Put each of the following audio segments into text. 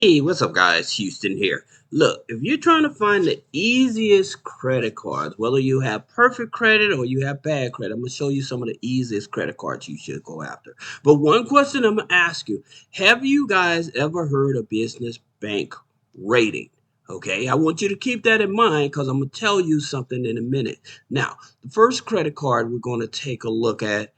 Hey, what's up, guys? Houston here. Look, if you're trying to find the easiest credit cards, whether you have perfect credit or you have bad credit, I'm going to show you some of the easiest credit cards you should go after. But one question I'm going to ask you: have you guys ever heard of business bank rating? Okay, I want you to keep that in mind because I'm going to tell you something in a minute. Now, the first credit card we're going to take a look at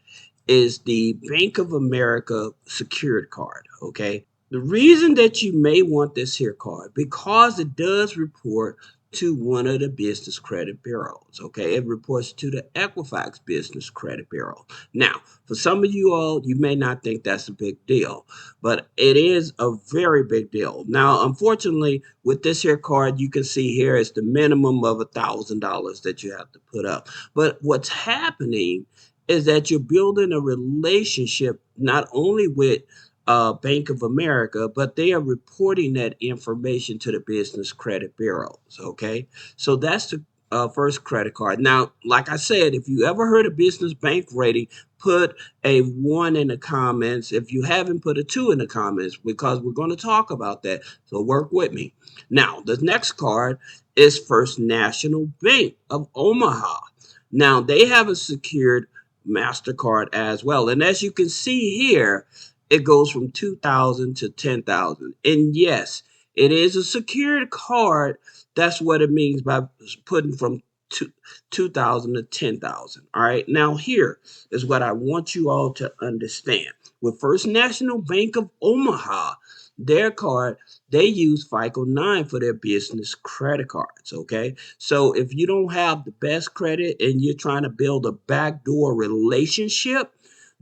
is the Bank of America secured card. Okay. The reason that you may want this here card because it does report to one of the business credit bureaus. Okay. It reports to the Equifax Business Credit Bureau. Now, for some of you all, you may not think that's a big deal, but it is a very big deal. Now, unfortunately, with this here card, you can see here is the minimum of $1,000 that you have to put up. But what's happening is that you're building a relationship not only with Bank of America, but they are reporting that information to the business credit bureaus. Okay, so that's the first credit card. Now, like I said, if you ever heard of business bank rating, put a one in the comments. If you haven't, put a two in the comments because we're going to talk about that. So work with me. Now, the next card is First National Bank of Omaha. Now, they have a secured MasterCard as well. And as you can see here, it goes from 2,000 to 10,000. And yes, it is a secured card. That's what it means by putting from 2,000 to 10,000. All right. Now, here is what I want you all to understand. With First National Bank of Omaha, their card, they use FICO 9 for their business credit cards. Okay. So if you don't have the best credit and you're trying to build a backdoor relationship,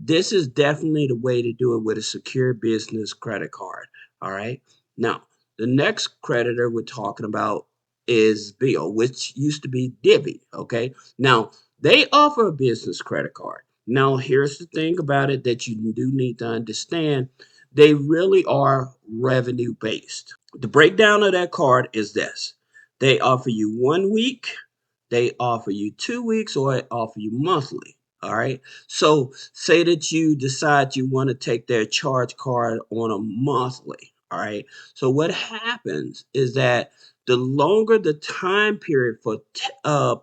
this is definitely the way to do it with a secure business credit card. All right. Now, the next creditor we're talking about is Bill, which used to be Divvy. Okay. Now, they offer a business credit card. Now, here's the thing about it that you do need to understand, they really are revenue based. The breakdown of that card is this: they offer you 1 week, they offer you 2 weeks, or they offer you monthly. All right. So say that you decide you want to take their charge card on a monthly. All right. So what happens is that the longer the time period for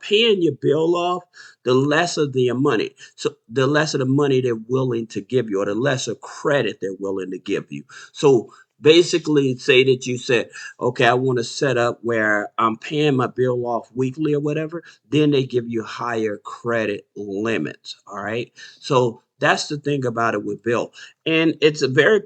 paying your bill off, the lesser the money. So the lesser the money they're willing to give you, or the lesser credit they're willing to give you. So basically, say that you said, okay, I want to set up where I'm paying my bill off weekly or whatever, then they give you higher credit limits. All right. So that's the thing about it with Bill. And it's a very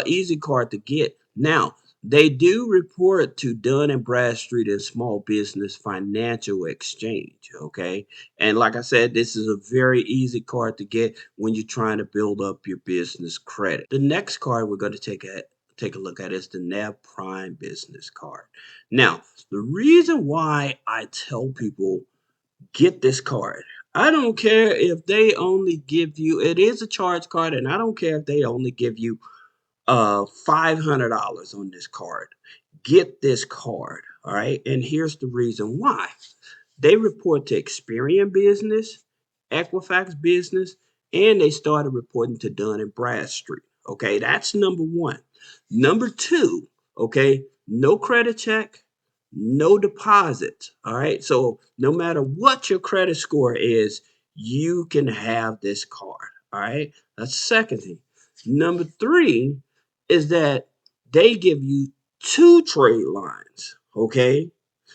easy card to get. Now, they do report to Dun and Bradstreet and Small Business Financial Exchange. Okay. And like I said, this is a very easy card to get when you're trying to build up your business credit. The next card we're going to take a look at is the Nav Prime business card. Now, the reason why I tell people get this card, I don't care if they only give you, it is a charge card, and I don't care if they only give you $500 on this card. Get this card, all right? And here's the reason why. They report to Experian Business, Equifax Business, and they started reporting to Dun and Bradstreet. Okay, that's number one. Number two, okay, no credit check, no deposit. All right, so no matter what your credit score is, you can have this card. All right, that's the second thing. Number three is that they give you two trade lines. Okay,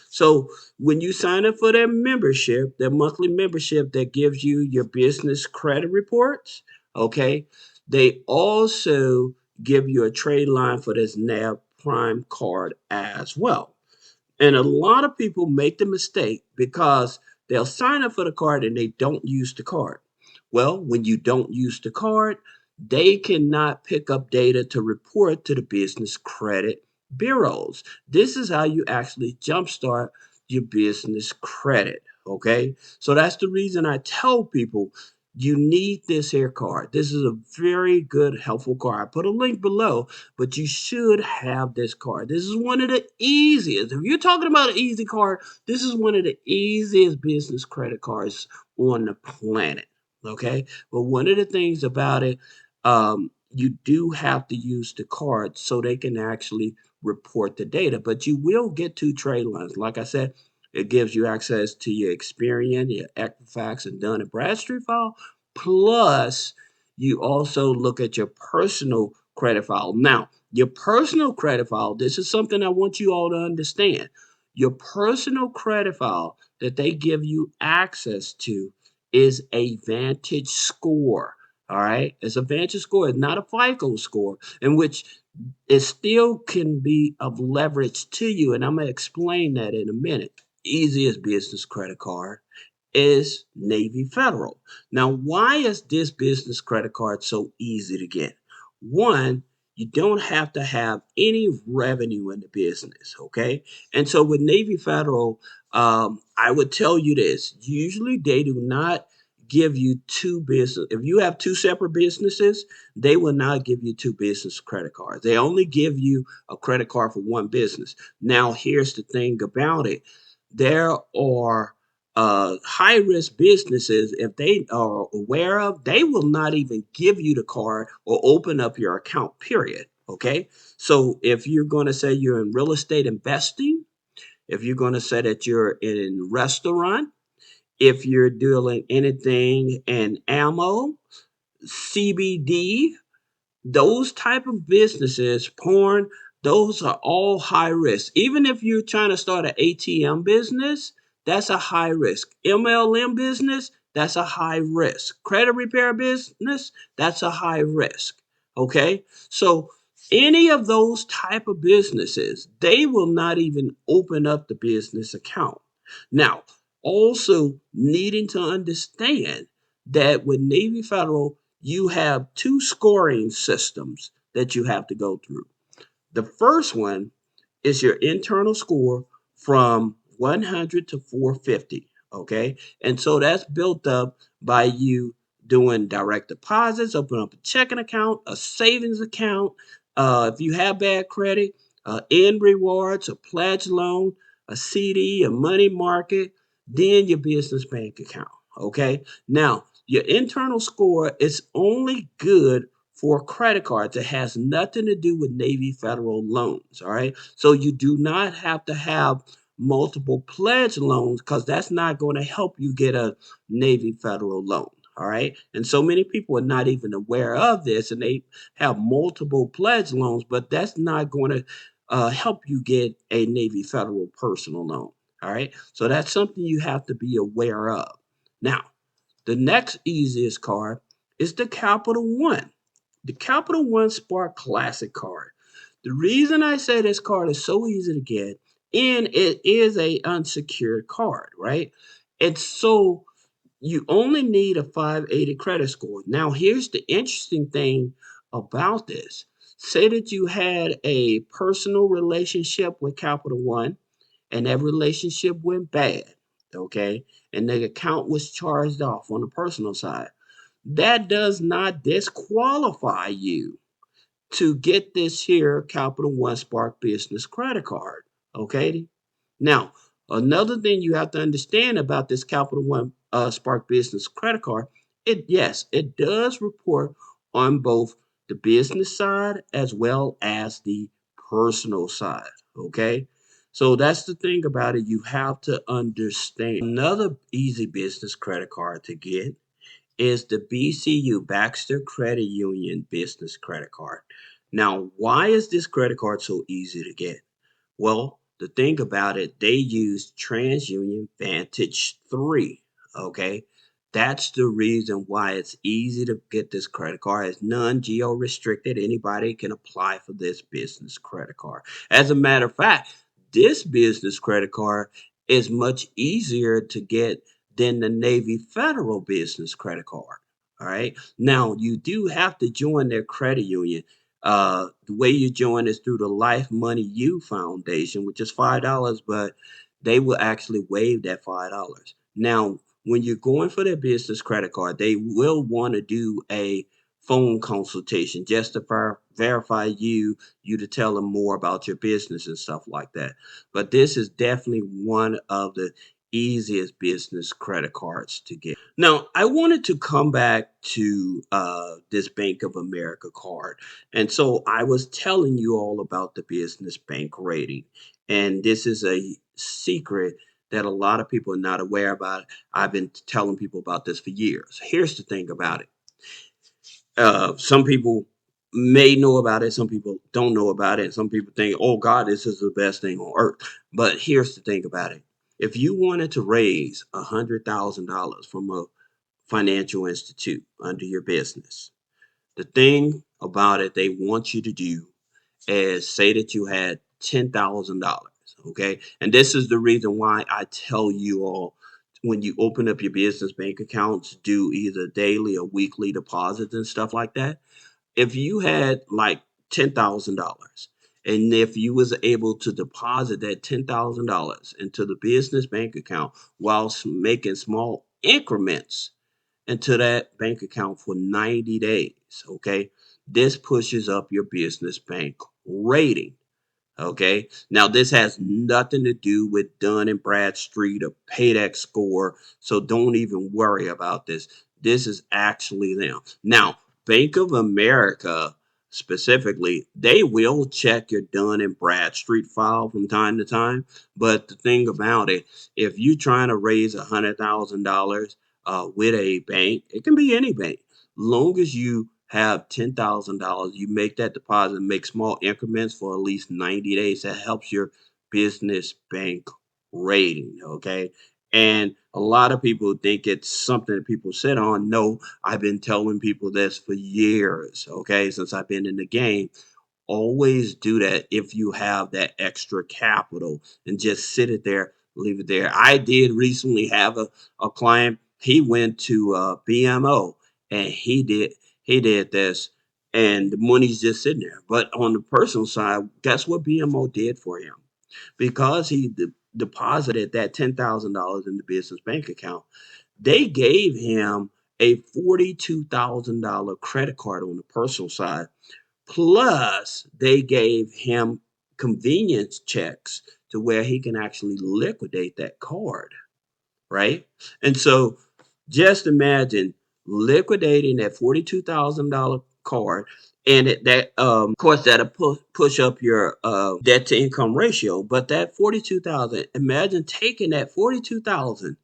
so when you sign up for their membership, their monthly membership that gives you your business credit reports, okay, they also give you a trade line for this NAV Prime card as well. And a lot of people make the mistake because they'll sign up for the card and they don't use the card. Well, when you don't use the card, they cannot pick up data to report to the business credit bureaus. This is how you actually jumpstart your business credit. Okay. So that's the reason I tell people you need this here card. This is a very good, helpful card. I put a link below, but you should have this card. This is one of the easiest. If you're talking about an easy card, this is one of the easiest business credit cards on the planet. Okay. But one of the things about it, you do have to use the card so they can actually report the data, but you will get two trade lines. Like I said, it gives you access to your Experian, your Equifax, and Dun and Bradstreet file. Plus, you also look at your personal credit file. Now, your personal credit file, this is something I want you all to understand. Your personal credit file that they give you access to is a Vantage score. All right. It's a Vantage score. It's not a FICO score, in which it still can be of leverage to you. And I'm going to explain that in a minute. Easiest business credit card is Navy Federal. Now, why is this business credit card so easy to get? One, you don't have to have any revenue in the business, okay? And so with Navy Federal, I would tell you this. Usually they do not give you two business. If you have two separate businesses, they will not give you two business credit cards. They only give you a credit card for one business. Now, here's the thing about it. There are high risk businesses, if they are aware of, they will not even give you the card or open up your account, period. Okay. So if you're going to say you're in real estate investing, if you're going to say that you're in restaurant, if you're doing anything in ammo, CBD, those type of businesses, porn, those are all high risk. Even if you're trying to start an ATM business, that's a high risk. MLM business, that's a high risk. Credit repair business, that's a high risk. Okay? So any of those type of businesses, they will not even open up the business account. Now, also needing to understand that with Navy Federal, you have two scoring systems that you have to go through. The first one is your internal score from 100 to 450. Okay. And so that's built up by you doing direct deposits, open up a checking account, a savings account. If you have bad credit, end rewards, a pledge loan, a CD, a money market, then your business bank account. Okay. Now, your internal score is only good for credit cards. It has nothing to do with Navy Federal loans. All right. So you do not have to have multiple pledge loans because that's not going to help you get a Navy Federal loan. All right. And so many people are not even aware of this and they have multiple pledge loans, but that's not going to help you get a Navy Federal personal loan. All right. So that's something you have to be aware of. Now, the next easiest card is the Capital One. The Capital One Spark Classic card. The reason I say this card is so easy to get, and it is a unsecured card, right? And so you only need a 580 credit score. Now, here's the interesting thing about this. Say that you had a personal relationship with Capital One, and that relationship went bad, okay? And the account was charged off on the personal side. That does not disqualify you to get this here Capital One Spark Business credit card. Okay. Now, another thing you have to understand about this Capital One Spark Business credit card, it yes, it does report on both the business side as well as the personal side. Okay. So that's the thing about it. You have to understand. Another easy business credit card to get is the BCU, Baxter Credit Union Business Credit Card. Now, why is this credit card so easy to get? Well, the thing about it, they use TransUnion Vantage 3. Okay. That's the reason why it's easy to get this credit card. It's non-geo restricted. Anybody can apply for this business credit card. As a matter of fact, this business credit card is much easier to get than the Navy Federal business credit card. All right. Now, you do have to join their credit union. The way you join is through the Life Money U Foundation, which is $5, but they will actually waive that $5. Now, when you're going for their business credit card, they will want to do a phone consultation just to verify you to tell them more about your business and stuff like that. But this is definitely one of the easiest business credit cards to get. Now, I wanted to come back to this Bank of America card. And so I was telling you all about the business bank rating. And this is a secret that a lot of people are not aware about. I've been telling people about this for years. Here's the thing about it. Some people may know about it, some people don't know about it, some people think, oh God, this is the best thing on earth. But here's the thing about it. If you wanted to raise $100,000 from a financial institute under your business, the thing about it they want you to do is say that you had $10,000. Okay. And this is the reason why I tell you all, when you open up your business bank accounts, do either daily or weekly deposits and stuff like that. If you had like $10,000, and if you was able to deposit that $10,000 into the business bank account while making small increments into that bank account for 90 days, okay, this pushes up your business bank rating. Okay. Now, this has nothing to do with Dun and Bradstreet or Paydex score. So don't even worry about this. This is actually them. Now, Bank of America specifically, they will check your Dun and Bradstreet file from time to time. But the thing about it, if you're trying to raise $100,000 with a bank, it can be any bank, long as you have $10,000, you make that deposit, make small increments for at least 90 days. That helps your business bank rating. Okay. And a lot of people think it's something that people sit on. No, I've been telling people this for years. Okay. Since I've been in the game, always do that if you have that extra capital, and just sit it there, leave it there. I did recently have a client. He went to BMO, and he did this, and the money's just sitting there. But on the personal side, guess what BMO did for him? Because he deposited that $10,000 in the business bank account, they gave him a $42,000 credit card on the personal side. Plus, they gave him convenience checks to where he can actually liquidate that card, right? And so just imagine liquidating that $42,000 card, and of course, that'll push up your debt to income ratio. But that 42,000, imagine taking that 42,000,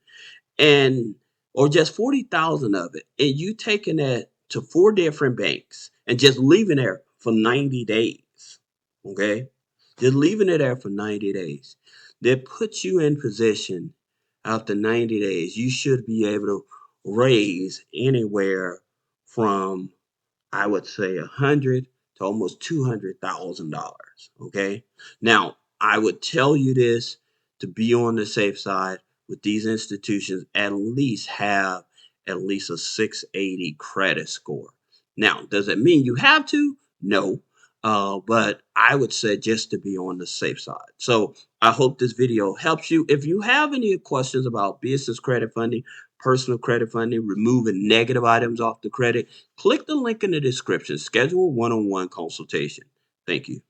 and or just 40,000 of it, and you taking that to four different banks and just leaving there for 90 days. Okay? Just leaving it there for 90 days. That puts you in position. After 90 days, you should be able to raise anywhere from, I would say, 100 to almost $200,000. Okay. Now, I would tell you this to be on the safe side with these institutions, at least have at least a 680 credit score. Now, does it mean you have to? No. But I would say just to be on the safe side. So I hope this video helps you. If you have any questions about business credit funding, personal credit funding, removing negative items off the credit, click the link in the description. Schedule a one-on-one consultation. Thank you.